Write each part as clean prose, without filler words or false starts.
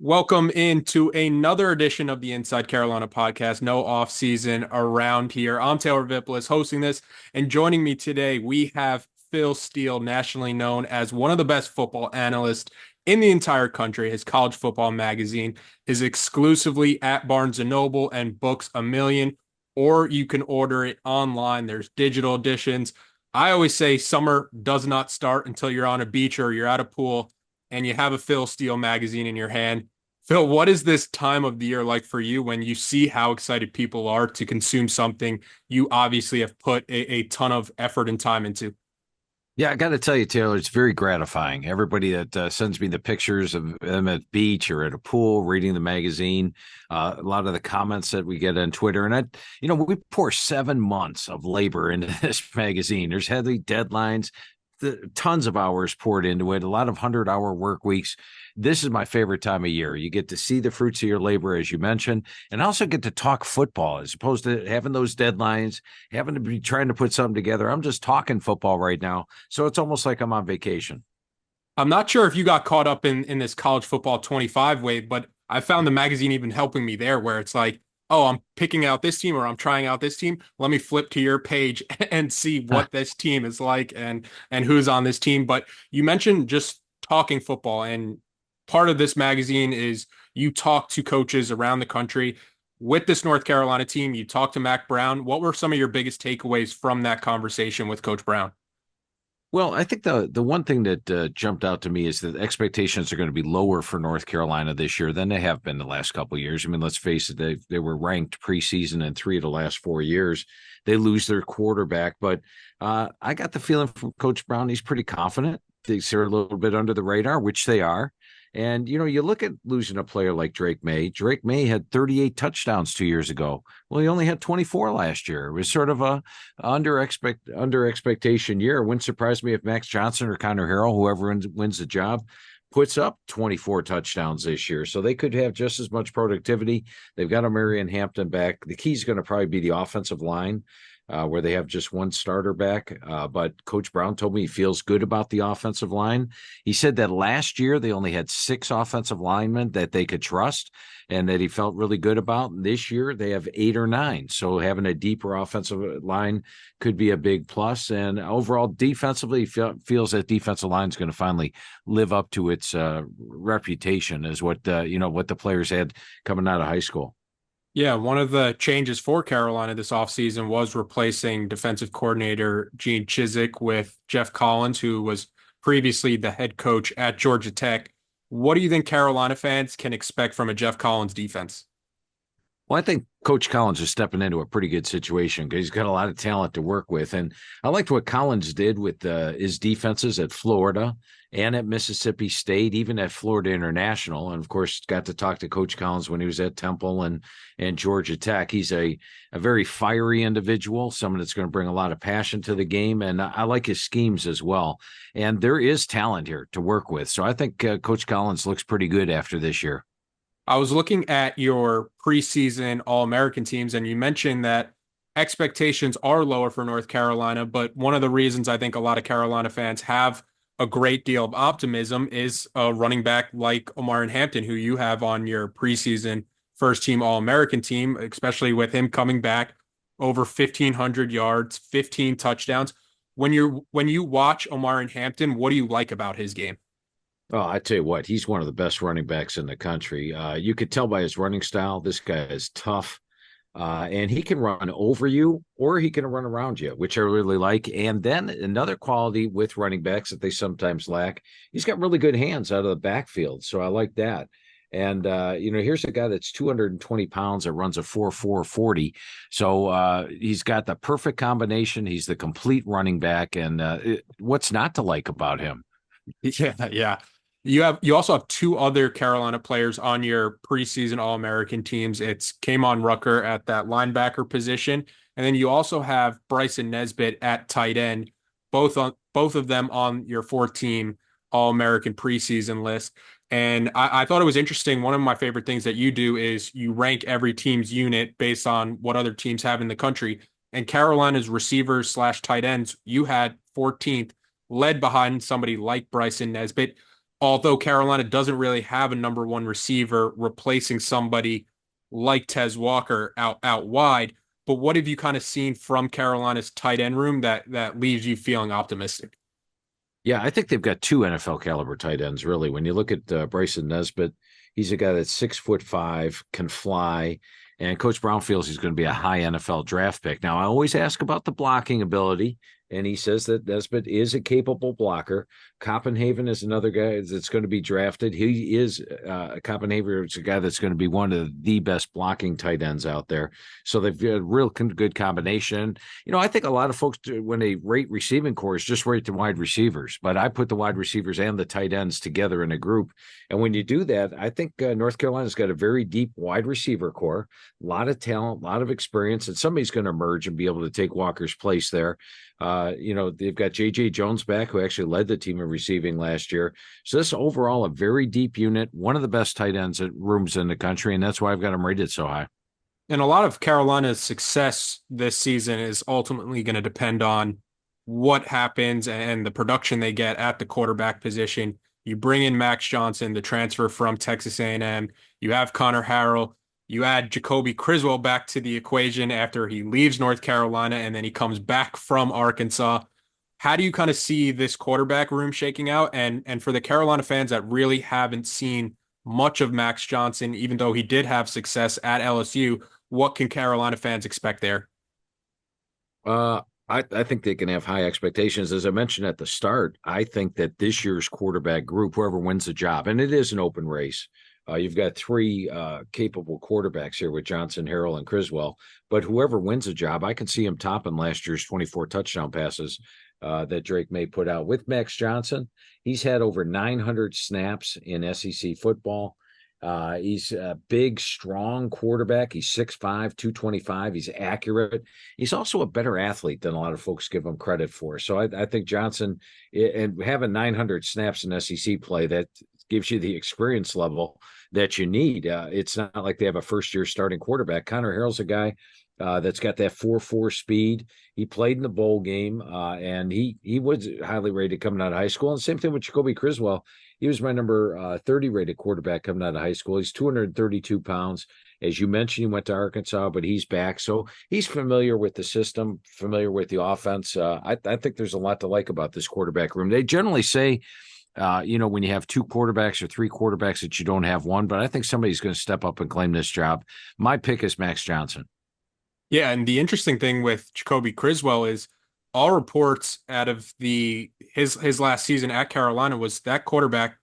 Welcome into another edition of the Inside Carolina podcast. No offseason around here. I'm Taylor Vippolis hosting this, and joining me today, we have Phil Steele, nationally known as one of the best football analysts in the entire country. His college football magazine is exclusively at Barnes& and Noble and Books A Million, or you can order it online. There's digital editions. I always say summer does not start until you're on a beach or you're at a pool and you have a Phil Steele magazine in your hand. Phil, what is this time of the year like for you when you see how excited people are to consume something you obviously have put a ton of effort and time into? Yeah, I got to tell you, Taylor, it's very gratifying. Everybody that sends me the pictures of them at the beach or at a pool reading the magazine, a lot of the comments that we get on Twitter, and we pour 7 months of labor into this magazine. There's heavy deadlines, tons of hours poured into it, a lot of 100-hour work weeks. This is my favorite time of year. You get to see the fruits of your labor, as you mentioned, and also get to talk football as opposed to having those deadlines, having to be trying to put something together. I'm just talking football right now. So it's almost like I'm on vacation. I'm not sure if you got caught up in this college football 25 wave, but I found the magazine even helping me there where it's like, oh, I'm picking out this team or I'm trying out this team. Let me flip to your page and see what this team is like and who's on this team. But you mentioned just talking football, and part of this magazine is you talk to coaches around the country. With this North Carolina team, you talked to Mac Brown. What were some of your biggest takeaways from that conversation with Coach Brown? Well, I think the one thing that jumped out to me is that expectations are going to be lower for North Carolina this year than they have been the last couple of years. I mean, let's face it, they were ranked preseason in 3 of the last 4 years. They lose their quarterback, but I got the feeling from Coach Brown he's pretty confident. They're a little bit under the radar, which they are. And, you look at losing a player like Drake May. Drake May had 38 touchdowns 2 years ago. Well, he only had 24 last year. It was sort of a under expectation year. It wouldn't surprise me if Max Johnson or Connor Harrell, whoever wins the job, puts up 24 touchdowns this year. So they could have just as much productivity. They've got a Marion Hampton back. The key is going to probably be the offensive line. Where they have just one starter back. But Coach Brown told me he feels good about the offensive line. He said that last year they only had 6 offensive linemen that they could trust and that he felt really good about. And this year they have 8 or 9. So having a deeper offensive line could be a big plus. And overall, defensively, he feels that defensive line is going to finally live up to its reputation as what the players had coming out of high school. Yeah, one of the changes for Carolina this offseason was replacing defensive coordinator Gene Chizik with Jeff Collins, who was previously the head coach at Georgia Tech. What do you think Carolina fans can expect from a Jeff Collins defense? Well, I think Coach Collins is stepping into a pretty good situation because he's got a lot of talent to work with. And I liked what Collins did with his defenses at Florida and at Mississippi State, even at Florida International. And of course, got to talk to Coach Collins when he was at Temple and Georgia Tech. He's a very fiery individual, someone that's going to bring a lot of passion to the game. And I like his schemes as well. And there is talent here to work with. So I think Coach Collins looks pretty good after this year. I was looking at your preseason All-American teams, and you mentioned that expectations are lower for North Carolina, but one of the reasons I think a lot of Carolina fans have a great deal of optimism is a running back like Omar Hampton, who you have on your preseason first team All-American team, especially with him coming back over 1,500 yards, 15 touchdowns. When you watch Omar Hampton, what do you like about his game? Oh, I tell you what, he's one of the best running backs in the country. You could tell by his running style, this guy is tough. And he can run over you or he can run around you, which I really like. And then another quality with running backs that they sometimes lack, he's got really good hands out of the backfield. So I like that. And, here's a guy that's 220 pounds that runs a 4.440. So he's got the perfect combination. He's the complete running back. And what's not to like about him? Yeah, yeah. You also have two other Carolina players on your preseason All-American teams. It's Kamon Rucker at that linebacker position, and then you also have Bryson Nesbitt at tight end, both of them on your 14 All-American preseason list. And I thought it was interesting. One of my favorite things that you do is you rank every team's unit based on what other teams have in the country. And Carolina's receivers slash tight ends, you had 14th, led behind somebody like Bryson Nesbitt. although Carolina doesn't really have a number one receiver replacing somebody like Tez Walker out wide. But what have you kind of seen from Carolina's tight end room that leaves you feeling optimistic? Yeah, I think they've got two NFL caliber tight ends, really. When you look at Bryson Nesbitt, he's a guy that's 6'5", can fly, and Coach Brown feels he's going to be a high NFL draft pick. Now, I always ask about the blocking ability, and he says that Nesbitt is a capable blocker. Copenhagen is another guy that's going to be drafted. He is Copenhagen is a guy that's going to be one of the best blocking tight ends out there. So they've got a real good combination. I think a lot of folks, when they rate receiving cores, just rate the wide receivers. But I put the wide receivers and the tight ends together in a group. And when you do that, I think North Carolina's got a very deep wide receiver core, a lot of talent, a lot of experience, and somebody's going to emerge and be able to take Walker's place there. They've got J.J. Jones back, who actually led the team in receiving last year. So this overall a very deep unit, one of the best tight ends rooms in the country, and that's why I've got them rated so high. And a lot of Carolina's success this season is ultimately going to depend on what happens and the production they get at the quarterback position. You bring in Max Johnson, the transfer from Texas A&M. You have Connor Harrell. You add Jacoby Criswell back to the equation after he leaves North Carolina and then he comes back from Arkansas. How do you kind of see this quarterback room shaking out? And for the Carolina fans that really haven't seen much of Max Johnson, even though he did have success at LSU, what can Carolina fans expect there? I think they can have high expectations. As I mentioned at the start, I think that this year's quarterback group, whoever wins the job, and it is an open race. You've got three capable quarterbacks here with Johnson, Harrell, and Criswell. But whoever wins the job, I can see him topping last year's 24 touchdown passes that Drake May put out. With Max Johnson, he's had over 900 snaps in SEC football. He's a big, strong quarterback. He's 6'5", 225. He's accurate. He's also a better athlete than a lot of folks give him credit for. So I think Johnson, and having 900 snaps in SEC play, that gives you the experience level that you need. It's not like they have a first-year starting quarterback. Connor Harrell's a guy that's got that 4.4 speed. He played in the bowl game, and he was highly rated coming out of high school. And same thing with Jacoby Criswell. He was my number 30 rated quarterback coming out of high school. He's 232 pounds. As you mentioned, he went to Arkansas, but he's back. So he's familiar with the system, familiar with the offense. I think there's a lot to like about this quarterback room. They generally say, when you have two quarterbacks or three quarterbacks that you don't have one, but I think somebody's going to step up and claim this job. My pick is Max Johnson. Yeah, and the interesting thing with Jacoby Criswell is all reports out of his last season at Carolina was that quarterback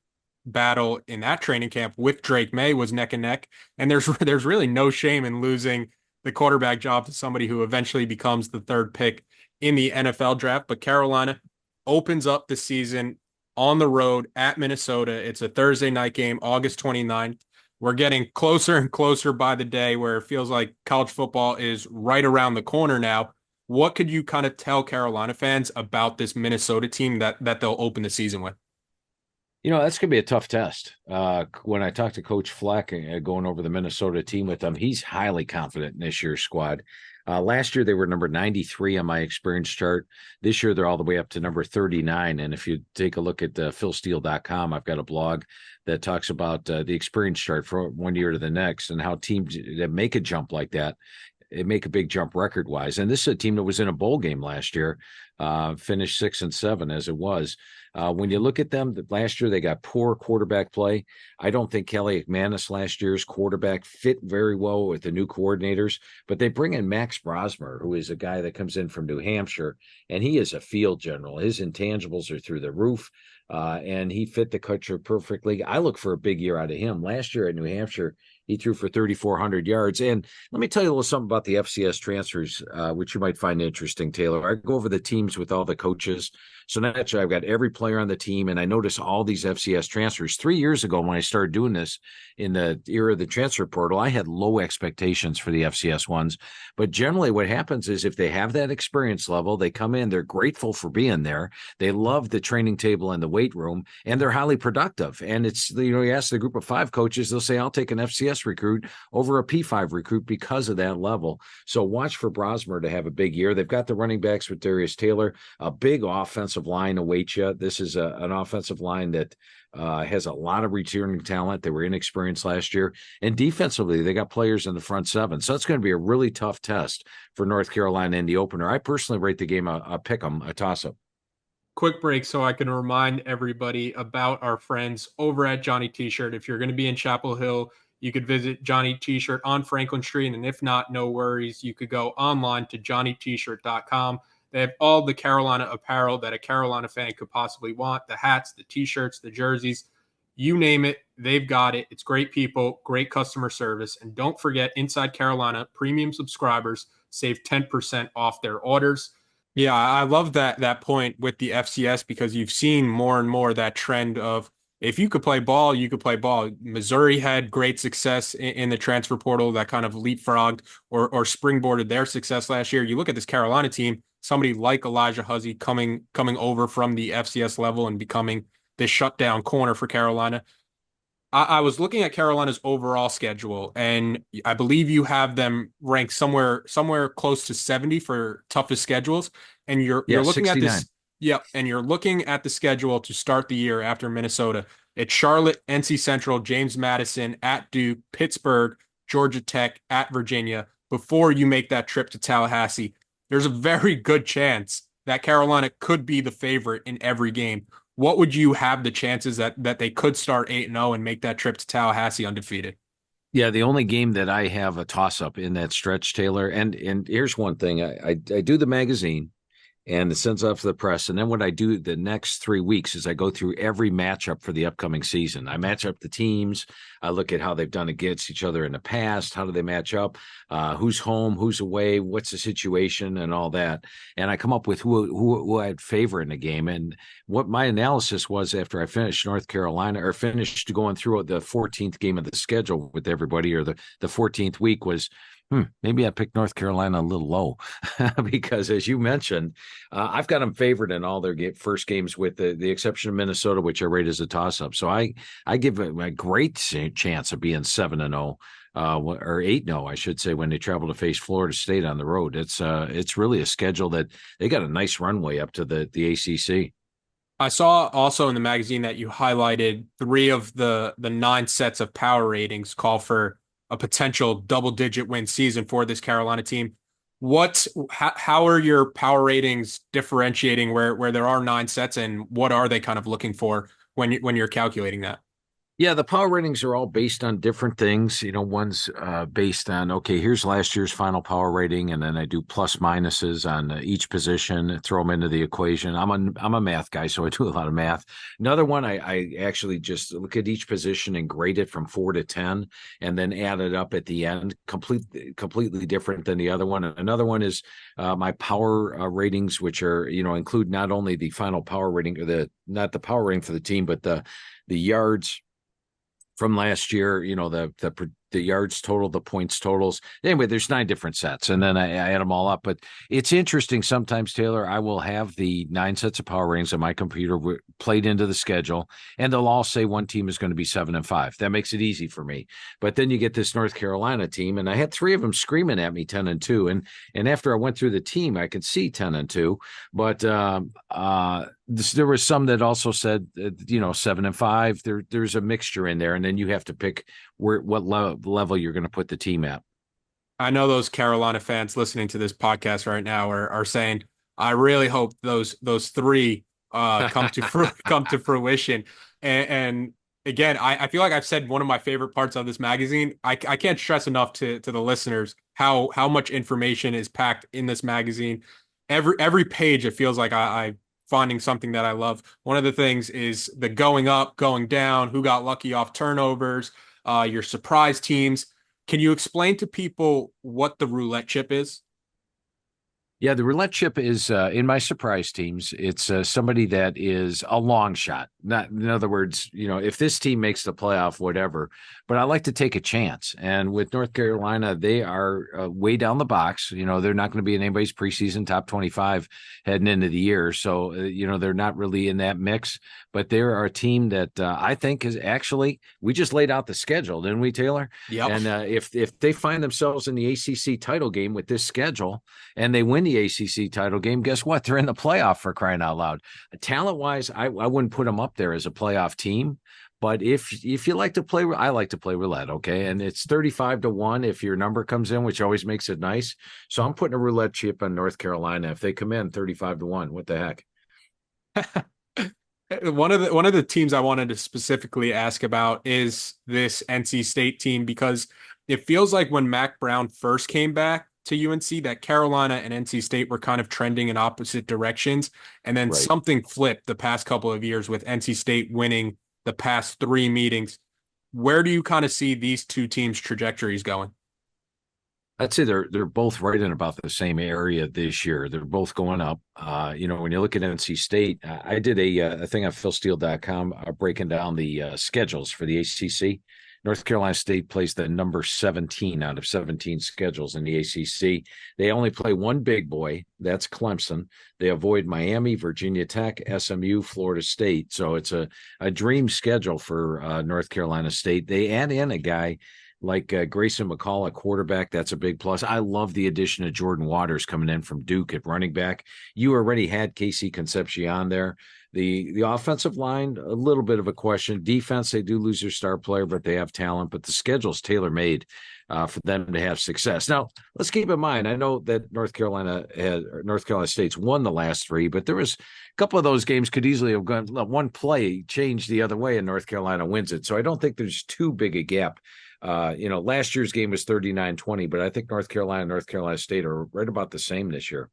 battle in that training camp with Drake May was neck and neck, and there's really no shame in losing the quarterback job to somebody who eventually becomes the third pick in the NFL draft. But Carolina opens up the season on the road at Minnesota. It's a Thursday night game, August 29th. We're getting closer and closer by the day where it feels like college football is right around the corner now. What could you kind of tell Carolina fans about this Minnesota team that they'll open the season with? That's going to be a tough test. When I talked to Coach Fleck going over the Minnesota team with them, he's highly confident in this year's squad. Last year, they were number 93 on my experience chart. This year, they're all the way up to number 39. And if you take a look at philsteele.com, I've got a blog that talks about the experience chart from one year to the next and how teams that make a jump like that, it make a big jump record-wise. And this is a team that was in a bowl game last year, finished 6-7 as it was. When you look at them, last year they got poor quarterback play. I don't think Kelly McManus last year's quarterback fit very well with the new coordinators, but they bring in Max Brosmer, who is a guy that comes in from New Hampshire, and he is a field general. His intangibles are through the roof, and he fit the culture perfectly. I look for a big year out of him. Last year at New Hampshire, he threw for 3,400 yards. And let me tell you a little something about the FCS transfers, which you might find interesting, Taylor. I go over the teams with all the coaches. So naturally, I've got every player on the team, and I notice all these FCS transfers. 3 years ago, when I started doing this in the era of the transfer portal, I had low expectations for the FCS ones. But generally, what happens is if they have that experience level, they come in, they're grateful for being there. They love the training table and the weight room, and they're highly productive. And it's, you ask the group of 5 coaches, they'll say, I'll take an FCS recruit over a P5 recruit because of that level. So watch for Brosmer to have a big year. They've got the running backs with Darius Taylor Taylor. A big offensive line awaits you. This is an offensive line that has a lot of returning talent. They were inexperienced last year. And defensively, they got players in the front seven. So it's going to be a really tough test for North Carolina in the opener. I personally rate the game a pick 'em, a toss-up. Quick break so I can remind everybody about our friends over at Johnny T-Shirt. If you're going to be in Chapel Hill, you could visit Johnny T-Shirt on Franklin Street. And if not, no worries. You could go online to johnnytshirt.com. They have all the Carolina apparel that a Carolina fan could possibly want, the hats, the T-shirts, the jerseys, you name it, they've got it. It's great people, great customer service. And don't forget, Inside Carolina premium subscribers save 10% off their orders. Yeah, I love that point with the FCS because you've seen more and more that trend of if you could play ball, you could play ball. Missouri had great success in the transfer portal that kind of leapfrogged or springboarded their success last year. You look at this Carolina team, somebody like Elijah Huzzy coming over from the FCS level and becoming this shutdown corner for Carolina. I was looking at Carolina's overall schedule, and I believe you have them ranked somewhere close to 70 for toughest schedules. And you're Yeah, looking at 69. this, yeah, and you're looking at the schedule to start the year after Minnesota. It's Charlotte, NC Central, James Madison, at Duke, Pittsburgh, Georgia Tech, at Virginia, before you make that trip to Tallahassee. There's a very good chance that Carolina could be the favorite in every game. What would you have the chances that they could start 8-0 and make that trip to Tallahassee undefeated? Yeah, the only game that I have a toss-up in that stretch, Taylor, and here's one thing. I do the magazine, and it sends off to the press. And then what I do the next 3 weeks is I go through every matchup for the upcoming season. I match up the teams. I look at how they've done against each other in the past. How do they match up? Who's home? Who's away? What's the situation and all that? And I come up with who I'd favor in the game. And what my analysis was after I finished North Carolina or finished going through the 14th game of the schedule with everybody or the 14th week was, maybe I picked North Carolina a little low because, as you mentioned, I've got them favored in all their first games, with the exception of Minnesota, which I rate as a toss-up. So I give it a great chance of being 7-0 or 8-0, I should say, when they travel to face Florida State on the road. It's really a schedule that they got a nice runway up to the ACC. I saw also in the magazine that you highlighted 3 of the 9 sets of power ratings call for a potential double-digit win season for this Carolina team. How are your power ratings differentiating where there are 9 sets, and what are they kind of looking for when you're calculating that? Yeah, the power ratings are all based on different things. One's based on, okay, here's last year's final power rating, and then I do plus minuses on each position, throw them into the equation. I'm a math guy, so I do a lot of math. Another one, I actually just look at each position and grade it from 4 to 10, and then add it up at the end. Completely different than the other one. Another one is my power ratings, which are include not only the final power rating, or not the power rating for the team, but the yards from last year, the yards total, the points totals. Anyway, there's 9 different sets, and then I add them all up. But it's interesting sometimes, Taylor, I will have the 9 sets of power ratings on my computer played into the schedule, and they'll all say one team is going to be 7-5. That makes it easy for me. But then you get this North Carolina team, and I had 3 of them screaming at me 10-2. And after I went through the team, I could see 10-2. But there was some that also said, 7-5. There's a mixture in there, and then you have to pick what level you're going to put the team at. I know those Carolina fans listening to this podcast right now are saying, I really hope those 3 come to fruition. And again, I feel like I've said one of my favorite parts of this magazine. I can't stress enough to the listeners how much information is packed in this magazine. Every page, it feels like I finding something that I love. One of the things is the going up, going down, who got lucky off turnovers, your surprise teams. Can you explain to people what the roulette chip is? Yeah, the roulette chip is in my surprise teams. It's somebody that is a long shot. Not, in other words, if this team makes the playoff, whatever. But I like to take a chance. And with North Carolina, they are way down the box. They're not going to be in anybody's preseason top 25 heading into the year. So they're not really in that mix. But they're a team that I think is actually. We just laid out the schedule, didn't we, Taylor? Yeah. And if they find themselves in the ACC title game with this schedule and they win the ACC title game, guess what? They're in the playoff, for crying out loud. Talent-wise, I wouldn't put them up there as a playoff team. But if you like to play, I like to play roulette, okay? And it's 35-1 if your number comes in, which always makes it nice. So I'm putting a roulette chip on North Carolina. If they come in 35-1, what the heck? One of the teams I wanted to specifically ask about is this NC State team because it feels like when Mac Brown first came back to UNC that Carolina and NC State were kind of trending in opposite directions, and then Right. something flipped the past couple of years with NC State winning the past three meetings. Where do you kind of see these two teams' trajectories going? I'd say they're both right in about the same area this year. They're both going up. When you look at NC State, I did a thing on philsteele.com breaking down the schedules for the ACC. North Carolina State plays the number 17 out of 17 schedules in the ACC. They only play one big boy, that's Clemson. They avoid Miami, Virginia Tech, SMU, Florida State. So it's a dream schedule for North Carolina State. They add in a guy like Grayson McCall at quarterback. That's a big plus. I love the addition of Jordan Waters coming in from Duke at running back. You already had Casey Concepcion there. The offensive line, a little bit of a question. Defense, they do lose their star player, but they have talent. But the schedule's tailor-made for them to have success. Now, let's keep in mind, I know that North Carolina State's won the last three, but there was a couple of those games could easily have gone one play changed the other way, and North Carolina wins it. So I don't think there's too big a gap. Last year's game was 39-20, but I think North Carolina and North Carolina State are right about the same this year.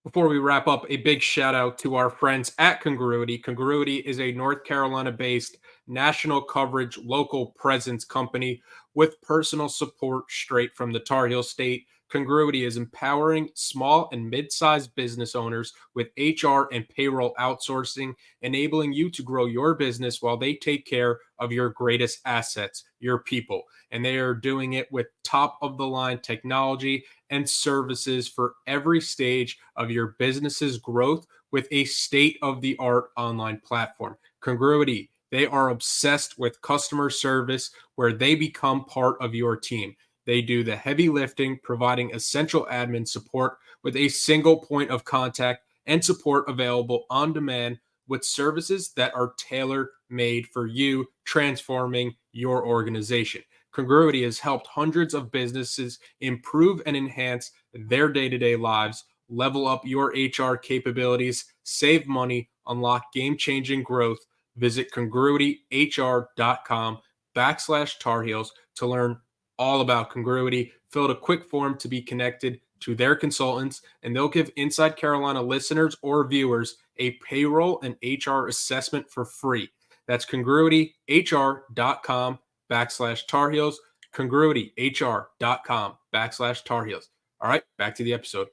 Before we wrap up, a big shout out to our friends at Congruity. Congruity is a North Carolina based national coverage, local presence company with personal support straight from the Tar Heel State. Congruity is empowering small and mid sized business owners with HR and payroll outsourcing, enabling you to grow your business while they take care of your greatest assets, your people. And they are doing it with top of the line technology and services for every stage of your business's growth with a state of the art online platform. Congruity, they are obsessed with customer service where they become part of your team. They do the heavy lifting, providing essential admin support with a single point of contact and support available on demand with services that are tailor made for you, transforming your organization. Congruity has helped hundreds of businesses improve and enhance their day-to-day lives, level up your HR capabilities, save money, unlock game-changing growth. Visit congruityhr.com/Tar Heels to learn all about Congruity. Fill out a quick form to be connected to their consultants, and they'll give Inside Carolina listeners or viewers a payroll and HR assessment for free. That's congruityhr.com/Tar Heels, congruityhr.com/Tar Heels. All right, back to the episode.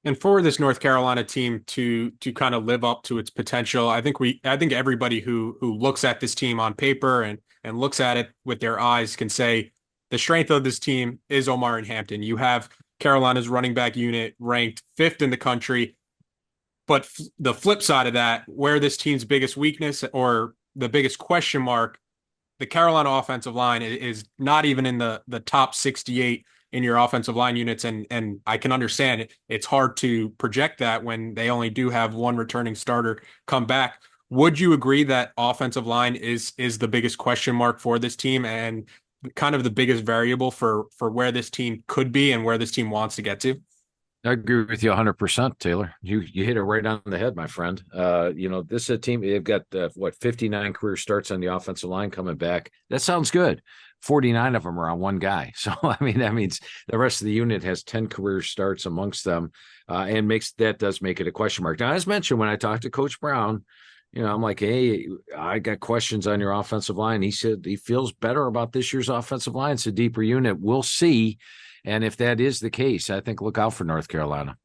And for this North Carolina team to kind of live up to its potential, I think everybody who looks at this team on paper and looks at it with their eyes can say the strength of this team is Omar and Hampton. You have Carolina's running back unit ranked 5th in the country. But the flip side of that, where this team's biggest weakness or the biggest question mark, the Carolina offensive line is not even in the top 68 in your offensive line units. And I can understand it. It's hard to project that when they only do have one returning starter come back. Would you agree that offensive line is the biggest question mark for this team and kind of the biggest variable for where this team could be and where this team wants to get to? I agree with you 100%, Taylor. You hit it right on the head, my friend. This is a team, they've got 59 career starts on the offensive line coming back. That sounds good. 49 of them are on one guy. So, I mean, that means the rest of the unit has 10 career starts amongst them and does make it a question mark. Now, as mentioned, when I talked to Coach Brown, I'm like, hey, I got questions on your offensive line. He said he feels better about this year's offensive line. It's a deeper unit. We'll see. And if that is the case, I think look out for North Carolina.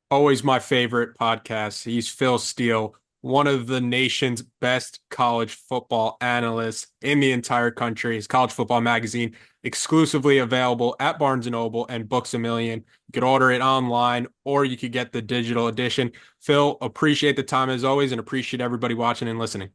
Always my favorite podcast. He's Phil Steele, one of the nation's best college football analysts in the entire country. His college football magazine exclusively available at Barnes & Noble and Books A Million. You could order it online or you could get the digital edition. Phil, appreciate the time as always and appreciate everybody watching and listening.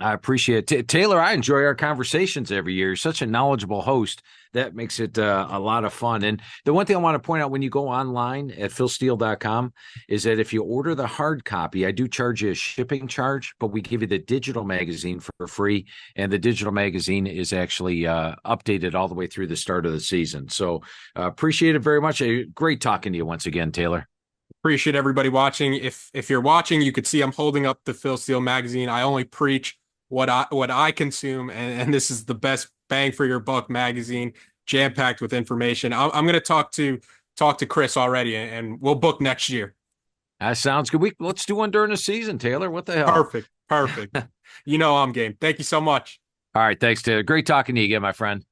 I appreciate it. Taylor, I enjoy our conversations every year. You're such a knowledgeable host. That makes it a lot of fun. And the one thing I want to point out when you go online at philsteele.com is that if you order the hard copy, I do charge you a shipping charge, but we give you the digital magazine for free. And the digital magazine is actually updated all the way through the start of the season. So appreciate it very much. Great talking to you once again, Taylor. Appreciate everybody watching. If you're watching, you could see I'm holding up the Phil Steele magazine. I only preach what I consume, and this is the best bang for your buck magazine, jam packed with information. I'm going to talk to Chris already, and we'll book next year. That sounds good. Let's do one during the season, Taylor. What the hell? Perfect, perfect. You know I'm game. Thank you so much. All right, thanks, Taylor. Great talking to you again, my friend.